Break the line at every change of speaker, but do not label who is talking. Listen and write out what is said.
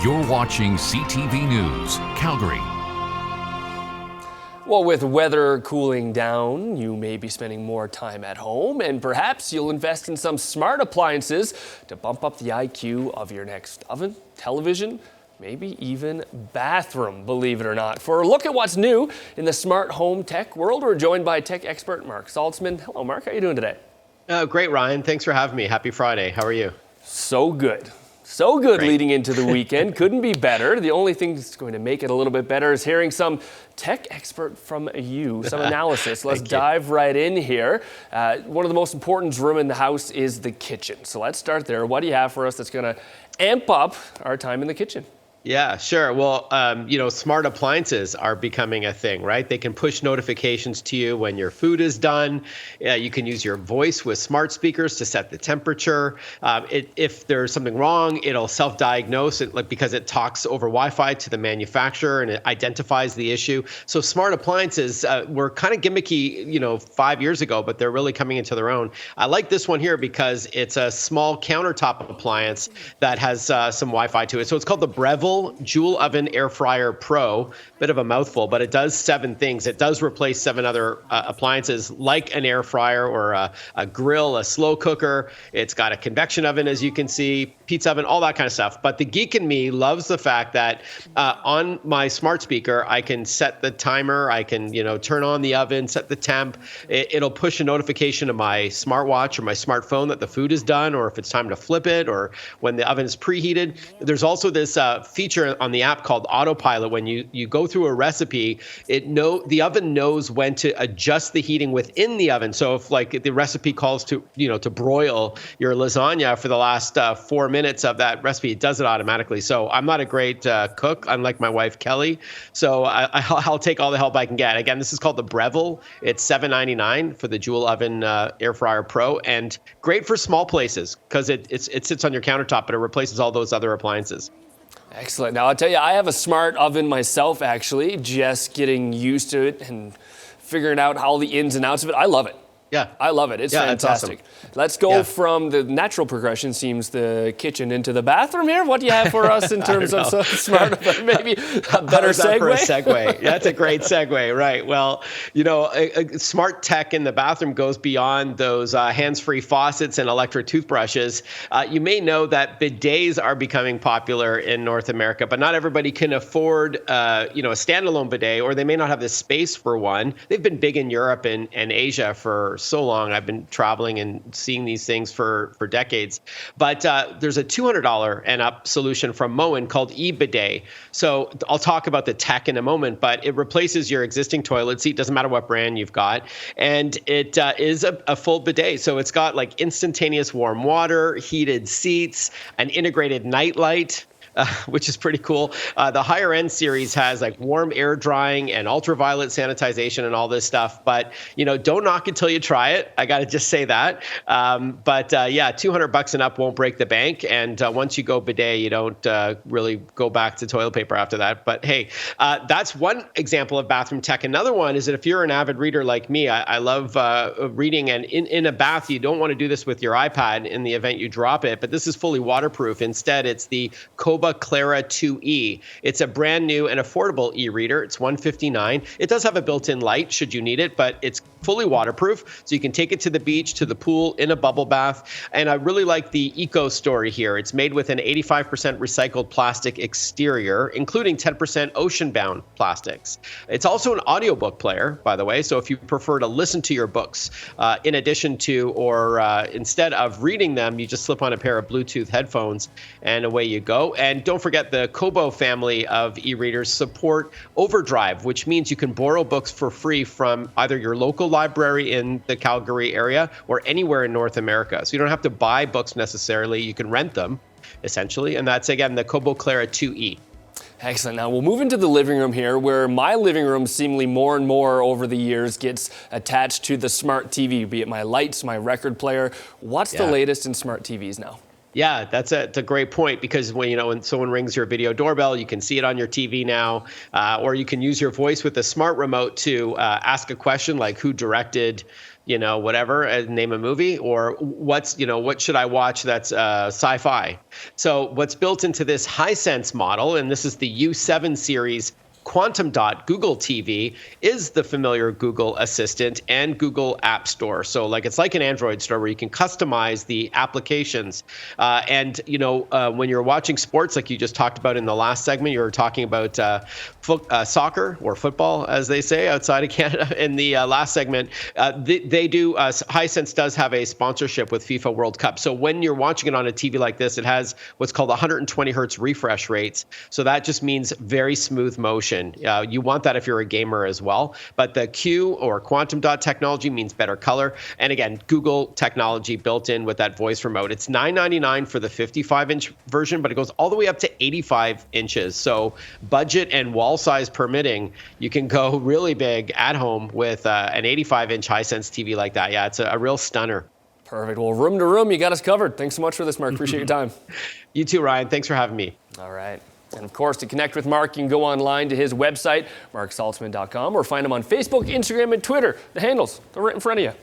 You're watching CTV News, Calgary.
Well, with weather cooling down, you may be spending more time at home, and perhaps you'll invest in some smart appliances to bump up the IQ of your next oven, television, maybe even bathroom, believe it or not. For a look at what's new in the smart home tech world, we're joined by tech expert Marc Saltzman. Hello, Marc. How are you doing today?
Great, Ryan. Thanks for having me. Happy Friday. How are you?
So good. So good.
Great.
Leading into the weekend. Couldn't be better. The only thing that's going to make it a little bit better is hearing some tech expert from you, some analysis. Let's dive right in here. One of the most important room in the house is the kitchen. So let's start there. What do you have for us that's going to amp up our time in the kitchen?
Yeah, sure. Well, smart appliances are becoming a thing, right? They can push notifications to you when your food is done. You can use your voice with smart speakers to set the temperature. If there's something wrong, it'll self-diagnose it, because it talks over Wi-Fi to the manufacturer and it identifies the issue. So smart appliances were kind of gimmicky, 5 years ago, but they're really coming into their own. I like this one here because it's a small countertop appliance that has some Wi-Fi to it. So it's called the Breville Joule Oven Air Fryer Pro. Bit of a mouthful, but it does 7 things. It does replace 7 other appliances like an air fryer or a grill, a slow cooker. It's got a convection oven, as you can see, pizza oven, all that kind of stuff. But the geek in me loves the fact that on my smart speaker, I can set the timer. I can, turn on the oven, set the temp. It'll push a notification to my smartwatch or my smartphone that the food is done, or if it's time to flip it, or when the oven is preheated. There's also this feature on the app called autopilot. When you go through a recipe, the oven knows when to adjust the heating within the oven. So if the recipe calls to broil your lasagna for the last 4 minutes of that recipe, it does it automatically. So I'm not a great cook, unlike my wife Kelly. So I'll take all the help I can get. Again, this is called the Breville. It's $7.99 for the Joule Oven Air Fryer Pro, and great for small places because it sits on your countertop, but it replaces all those other appliances.
Excellent. Now, I'll tell you, I have a smart oven myself, actually, just getting used to it and figuring out all the ins and outs of it. I love it.
Yeah.
I love it. It's fantastic.
Awesome.
Let's go from the natural progression, seems the kitchen, into the bathroom here. What do you have for us in terms of some smart, maybe a better segue?
For a segue? That's a great segue, right? Well, smart tech in the bathroom goes beyond those hands-free faucets and electric toothbrushes. You may know that bidets are becoming popular in North America, but not everybody can afford, a standalone bidet, or they may not have the space for one. They've been big in Europe and Asia for so long. I've been traveling and seeing these things for decades. But there's a $200 and up solution from Moen called eBidet. So I'll talk about the tech in a moment, but it replaces your existing toilet seat. Doesn't matter what brand you've got. And it is a full bidet. So it's got instantaneous warm water, heated seats, an integrated nightlight, which is pretty cool. The higher end series has warm air drying and ultraviolet sanitization and all this stuff. But, don't knock it till you try it. I got to just say that. But $200 and up won't break the bank. And once you go bidet, you don't really go back to toilet paper after that. But hey, that's one example of bathroom tech. Another one is that if you're an avid reader like me, I love reading. And in a bath, you don't want to do this with your iPad in the event you drop it. But this is fully waterproof. Instead, it's the Koba Clara 2E. It's a brand new and affordable e-reader. It's $159. It does have a built-in light should you need it, but it's fully waterproof, so you can take it to the beach, to the pool, in a bubble bath. And I really like the eco story here. It's made with an 85% recycled plastic exterior, including 10% ocean-bound plastics. It's also an audiobook player, by the way, so if you prefer to listen to your books in addition to or instead of reading them, you just slip on a pair of Bluetooth headphones and away you go. And don't forget, the Kobo family of e-readers support Overdrive, which means you can borrow books for free from either your local library in the Calgary area or anywhere in North America. So you don't have to buy books necessarily. You can rent them, essentially. And that's, again, the Kobo Clara 2E.
Excellent. Now we'll move into the living room here, where my living room seemingly more and more over the years gets attached to the smart TV, be it my lights, my record player. What's the latest in smart TVs now?
Yeah, that's a great point, because when someone rings your video doorbell, you can see it on your TV now, or you can use your voice with a smart remote to ask a question like who directed whatever, name a movie, or what should I watch that's sci-fi? So what's built into this Hisense model, and this is the U7 series Quantum Dot Google TV, is the familiar Google Assistant and Google App Store. So it's like an Android store where you can customize the applications. And when you're watching sports, like you just talked about in the last segment, you were talking about soccer or football, as they say outside of Canada. In the last segment, Hisense does have a sponsorship with FIFA World Cup. So when you're watching it on a TV like this, it has what's called 120 hertz refresh rates. So that just means very smooth motion. You want that if you're a gamer as well. But the Q or quantum dot technology means better color. And again, Google technology built in with that voice remote. It's $9.99 for the 55-inch version, but it goes all the way up to 85 inches. So budget and wall size permitting, you can go really big at home with an 85-inch Hisense TV like that. Yeah, it's a real stunner.
Perfect. Well, room to room, you got us covered. Thanks so much for this, Mark. Appreciate your time.
You too, Ryan. Thanks for having me.
All right. And of course, to connect with Mark, you can go online to his website, marksaltzman.com, or find him on Facebook, Instagram, and Twitter. The handles, they're right in front of you.